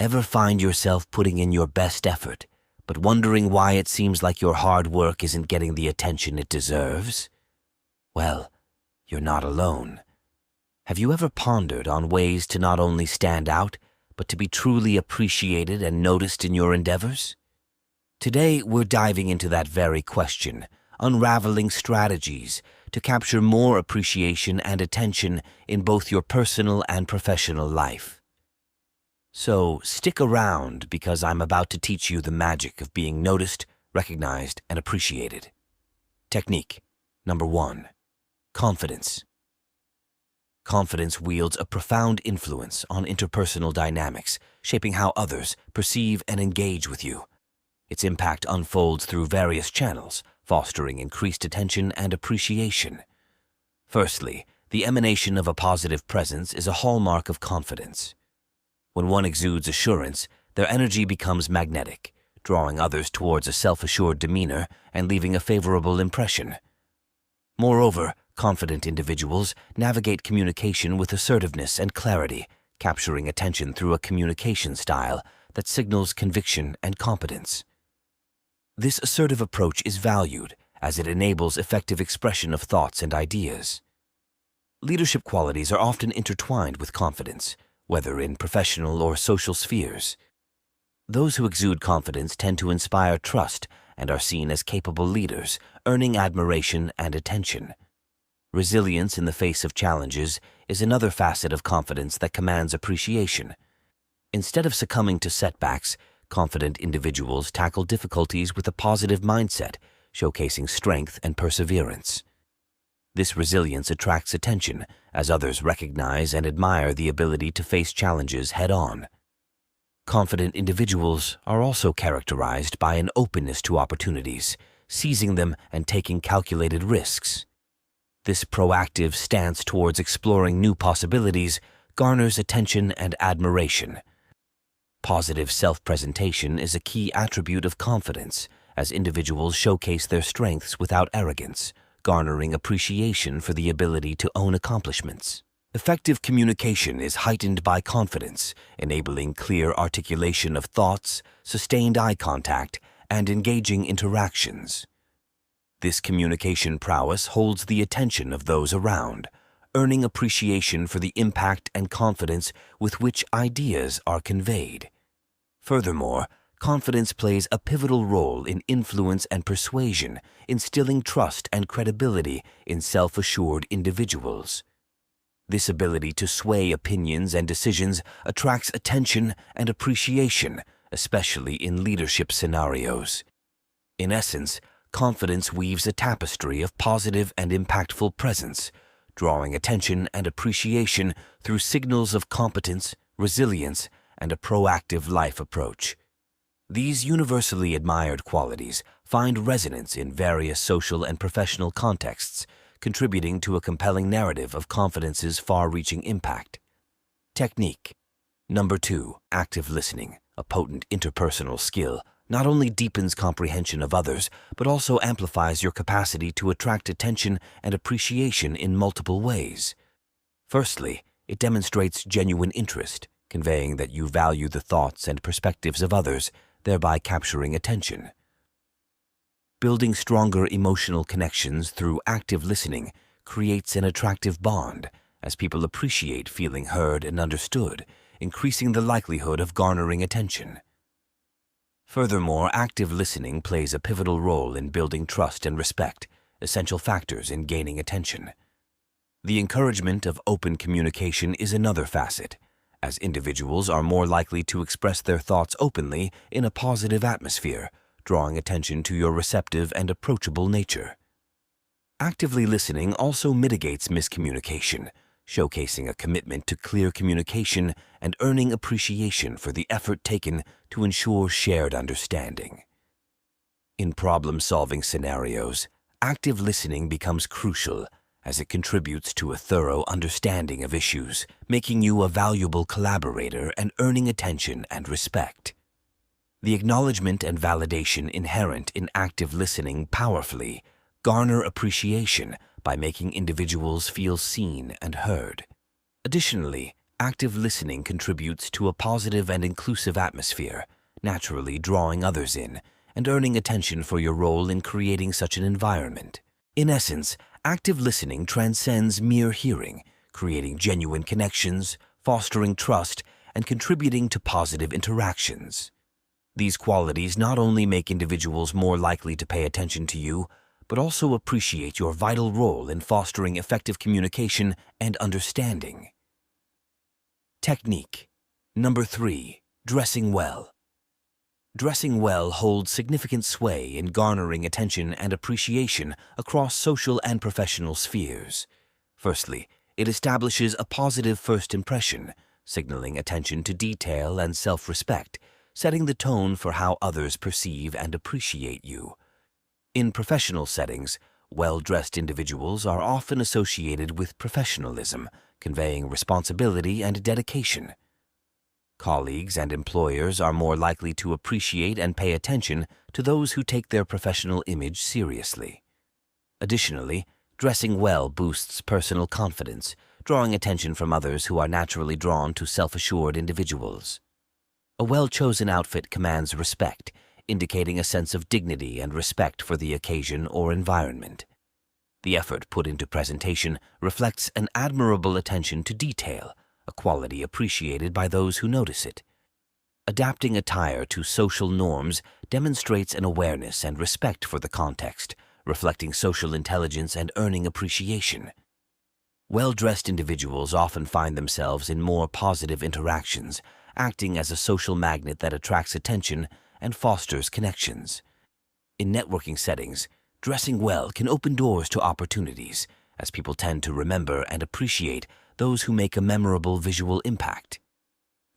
Ever find yourself putting in your best effort, but wondering why it seems like your hard work isn't getting the attention it deserves? Well, you're not alone. Have you ever pondered on ways to not only stand out, but to be truly appreciated and noticed in your endeavors? Today, we're diving into that very question, unraveling strategies to capture more appreciation and attention in both your personal and professional life. So stick around, because I'm about to teach you the magic of being noticed, recognized, and appreciated. Technique number 1. Confidence. Confidence wields a profound influence on interpersonal dynamics, shaping how others perceive and engage with you. Its impact unfolds through various channels, fostering increased attention and appreciation. Firstly, the emanation of a positive presence is a hallmark of confidence. When one exudes assurance, their energy becomes magnetic, drawing others towards a self-assured demeanor and leaving a favorable impression. Moreover, confident individuals navigate communication with assertiveness and clarity, capturing attention through a communication style that signals conviction and competence. This assertive approach is valued as it enables effective expression of thoughts and ideas. Leadership qualities are often intertwined with confidence, whether in professional or social spheres. Those who exude confidence tend to inspire trust and are seen as capable leaders, earning admiration and attention. Resilience in the face of challenges is another facet of confidence that commands appreciation. Instead of succumbing to setbacks, confident individuals tackle difficulties with a positive mindset, showcasing strength and perseverance. This resilience attracts attention, as others recognize and admire the ability to face challenges head-on. Confident individuals are also characterized by an openness to opportunities, seizing them and taking calculated risks. This proactive stance towards exploring new possibilities garners attention and admiration. Positive self-presentation is a key attribute of confidence, as individuals showcase their strengths without arrogance, garnering appreciation for the ability to own accomplishments. Effective communication is heightened by confidence, enabling clear articulation of thoughts, sustained eye contact, and engaging interactions. This communication prowess holds the attention of those around, earning appreciation for the impact and confidence with which ideas are conveyed. Furthermore, confidence plays a pivotal role in influence and persuasion, instilling trust and credibility in self-assured individuals. This ability to sway opinions and decisions attracts attention and appreciation, especially in leadership scenarios. In essence, confidence weaves a tapestry of positive and impactful presence, drawing attention and appreciation through signals of competence, resilience, and a proactive life approach. These universally admired qualities find resonance in various social and professional contexts, contributing to a compelling narrative of confidence's far-reaching impact. Technique number 2. Active listening, a potent interpersonal skill, not only deepens comprehension of others, but also amplifies your capacity to attract attention and appreciation in multiple ways. Firstly, it demonstrates genuine interest, conveying that you value the thoughts and perspectives of others, thereby capturing attention. Building stronger emotional connections through active listening creates an attractive bond, as people appreciate feeling heard and understood, increasing the likelihood of garnering attention. Furthermore, active listening plays a pivotal role in building trust and respect, essential factors in gaining attention. The encouragement of open communication is another facet, as individuals are more likely to express their thoughts openly in a positive atmosphere, drawing attention to your receptive and approachable nature. Actively listening also mitigates miscommunication, showcasing a commitment to clear communication and earning appreciation for the effort taken to ensure shared understanding. In problem-solving scenarios, active listening becomes crucial, as it contributes to a thorough understanding of issues, making you a valuable collaborator and earning attention and respect. The acknowledgement and validation inherent in active listening powerfully garner appreciation by making individuals feel seen and heard. Additionally, active listening contributes to a positive and inclusive atmosphere, naturally drawing others in and earning attention for your role in creating such an environment. In essence, active listening transcends mere hearing, creating genuine connections, fostering trust, and contributing to positive interactions. These qualities not only make individuals more likely to pay attention to you, but also appreciate your vital role in fostering effective communication and understanding. Technique. Number 3. Dressing well. Dressing well holds significant sway in garnering attention and appreciation across social and professional spheres. Firstly, it establishes a positive first impression, signaling attention to detail and self-respect, setting the tone for how others perceive and appreciate you. In professional settings, well-dressed individuals are often associated with professionalism, conveying responsibility and dedication. Colleagues and employers are more likely to appreciate and pay attention to those who take their professional image seriously. Additionally, dressing well boosts personal confidence, drawing attention from others who are naturally drawn to self-assured individuals. A well-chosen outfit commands respect, indicating a sense of dignity and respect for the occasion or environment. The effort put into presentation reflects an admirable attention to detail, a quality appreciated by those who notice it. Adapting attire to social norms demonstrates an awareness and respect for the context, reflecting social intelligence and earning appreciation. Well-dressed individuals often find themselves in more positive interactions, acting as a social magnet that attracts attention and fosters connections. In networking settings, dressing well can open doors to opportunities, as people tend to remember and appreciate those who make a memorable visual impact.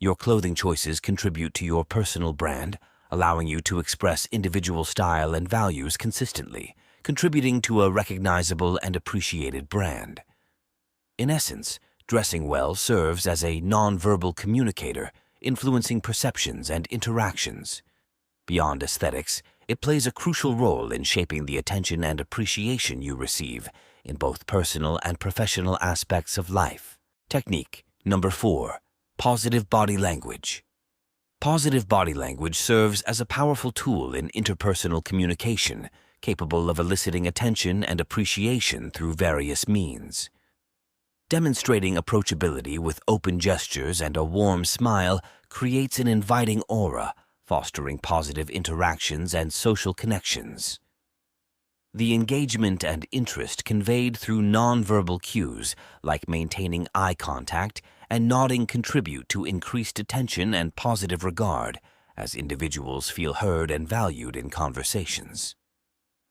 Your clothing choices contribute to your personal brand, allowing you to express individual style and values consistently, contributing to a recognizable and appreciated brand. In essence, dressing well serves as a non-verbal communicator, influencing perceptions and interactions. Beyond aesthetics, it plays a crucial role in shaping the attention and appreciation you receive in both personal and professional aspects of life. Technique. Number 4. Positive body language. Positive body language serves as a powerful tool in interpersonal communication, capable of eliciting attention and appreciation through various means. Demonstrating approachability with open gestures and a warm smile creates an inviting aura, fostering positive interactions and social connections. The engagement and interest conveyed through nonverbal cues, like maintaining eye contact and nodding, contribute to increased attention and positive regard, as individuals feel heard and valued in conversations.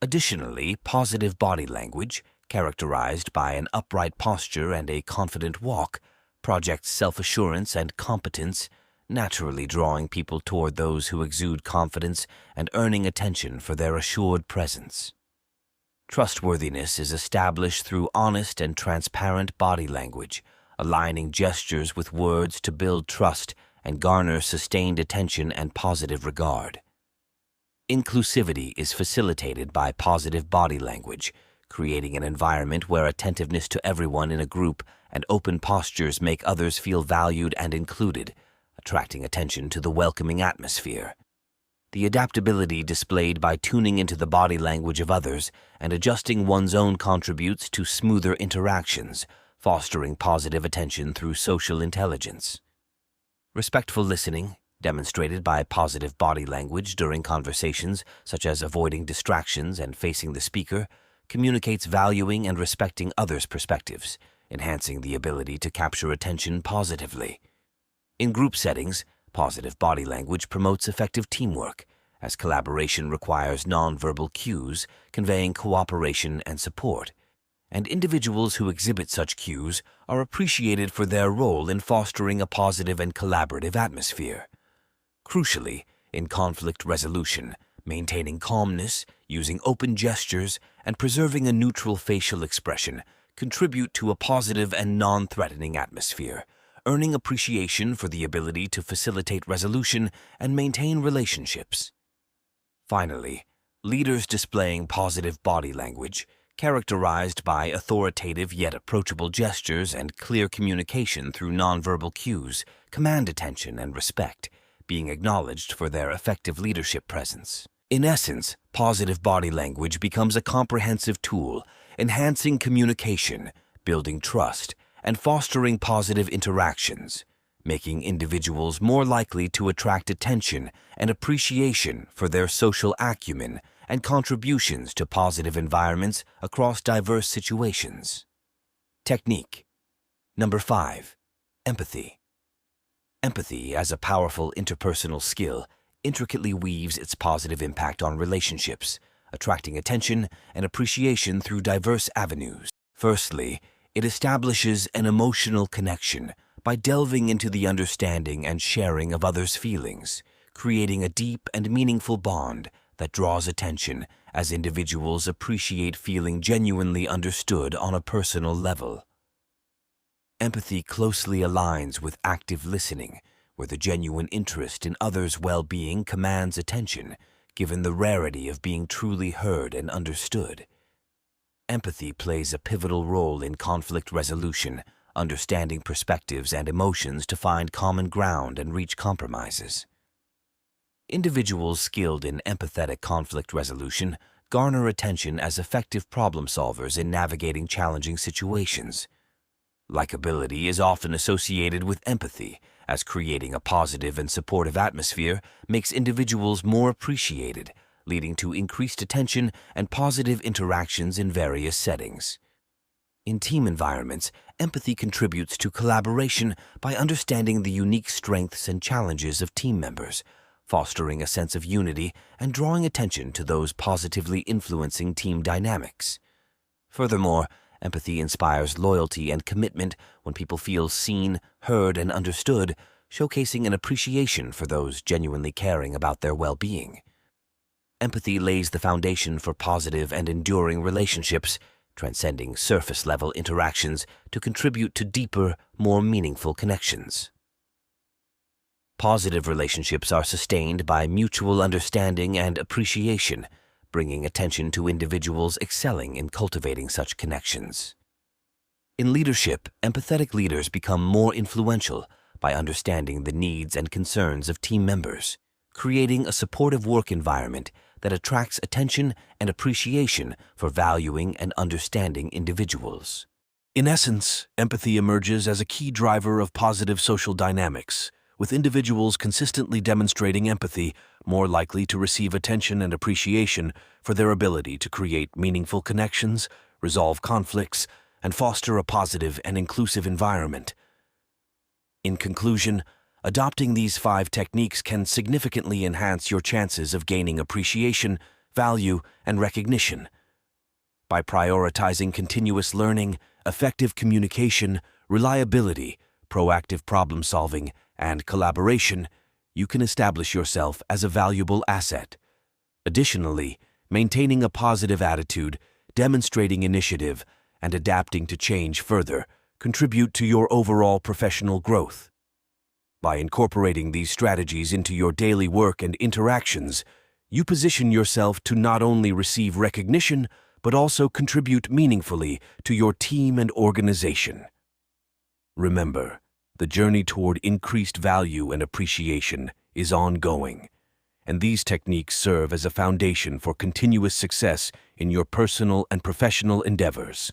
Additionally, positive body language, characterized by an upright posture and a confident walk, projects self-assurance and competence, naturally drawing people toward those who exude confidence and earning attention for their assured presence. Trustworthiness is established through honest and transparent body language, aligning gestures with words to build trust and garner sustained attention and positive regard. Inclusivity is facilitated by positive body language, creating an environment where attentiveness to everyone in a group and open postures make others feel valued and included, attracting attention to the welcoming atmosphere. The adaptability displayed by tuning into the body language of others and adjusting one's own contributes to smoother interactions, fostering positive attention through social intelligence. Respectful listening, demonstrated by positive body language during conversations, such as avoiding distractions and facing the speaker, communicates valuing and respecting others' perspectives, enhancing the ability to capture attention positively. In group settings, positive body language promotes effective teamwork, as collaboration requires nonverbal cues, conveying cooperation and support, and individuals who exhibit such cues are appreciated for their role in fostering a positive and collaborative atmosphere. Crucially, in conflict resolution, maintaining calmness, using open gestures, and preserving a neutral facial expression contribute to a positive and non-threatening atmosphere, earning appreciation for the ability to facilitate resolution and maintain relationships. Finally, leaders displaying positive body language, characterized by authoritative yet approachable gestures and clear communication through nonverbal cues, command attention and respect, being acknowledged for their effective leadership presence. In essence, positive body language becomes a comprehensive tool, enhancing communication, building trust, and fostering positive interactions, making individuals more likely to attract attention and appreciation for their social acumen and contributions to positive environments across diverse situations. Technique. Number 5. Empathy. Empathy, as a powerful interpersonal skill, intricately weaves its positive impact on relationships, attracting attention and appreciation through diverse avenues. Firstly, it establishes an emotional connection by delving into the understanding and sharing of others' feelings, creating a deep and meaningful bond that draws attention as individuals appreciate feeling genuinely understood on a personal level. Empathy closely aligns with active listening, where the genuine interest in others' well-being commands attention, given the rarity of being truly heard and understood. Empathy plays a pivotal role in conflict resolution, understanding perspectives and emotions to find common ground and reach compromises. Individuals skilled in empathetic conflict resolution garner attention as effective problem solvers in navigating challenging situations. Likability is often associated with empathy, as creating a positive and supportive atmosphere makes individuals more appreciated, leading to increased attention and positive interactions in various settings. In team environments, empathy contributes to collaboration by understanding the unique strengths and challenges of team members, fostering a sense of unity and drawing attention to those positively influencing team dynamics. Furthermore, empathy inspires loyalty and commitment when people feel seen, heard, and understood, showcasing an appreciation for those genuinely caring about their well-being. Empathy lays the foundation for positive and enduring relationships, transcending surface-level interactions to contribute to deeper, more meaningful connections. Positive relationships are sustained by mutual understanding and appreciation, bringing attention to individuals excelling in cultivating such connections. In leadership, empathetic leaders become more influential by understanding the needs and concerns of team members, creating a supportive work environment that attracts attention and appreciation for valuing and understanding individuals. In essence, empathy emerges as a key driver of positive social dynamics, with individuals consistently demonstrating empathy more likely to receive attention and appreciation for their ability to create meaningful connections, resolve conflicts, and foster a positive and inclusive environment. In conclusion, adopting these 5 techniques can significantly enhance your chances of gaining appreciation, value, and recognition. By prioritizing continuous learning, effective communication, reliability, proactive problem-solving, and collaboration, you can establish yourself as a valuable asset. Additionally, maintaining a positive attitude, demonstrating initiative, and adapting to change further contribute to your overall professional growth. By incorporating these strategies into your daily work and interactions, you position yourself to not only receive recognition, but also contribute meaningfully to your team and organization. Remember, the journey toward increased value and appreciation is ongoing, and these techniques serve as a foundation for continuous success in your personal and professional endeavors.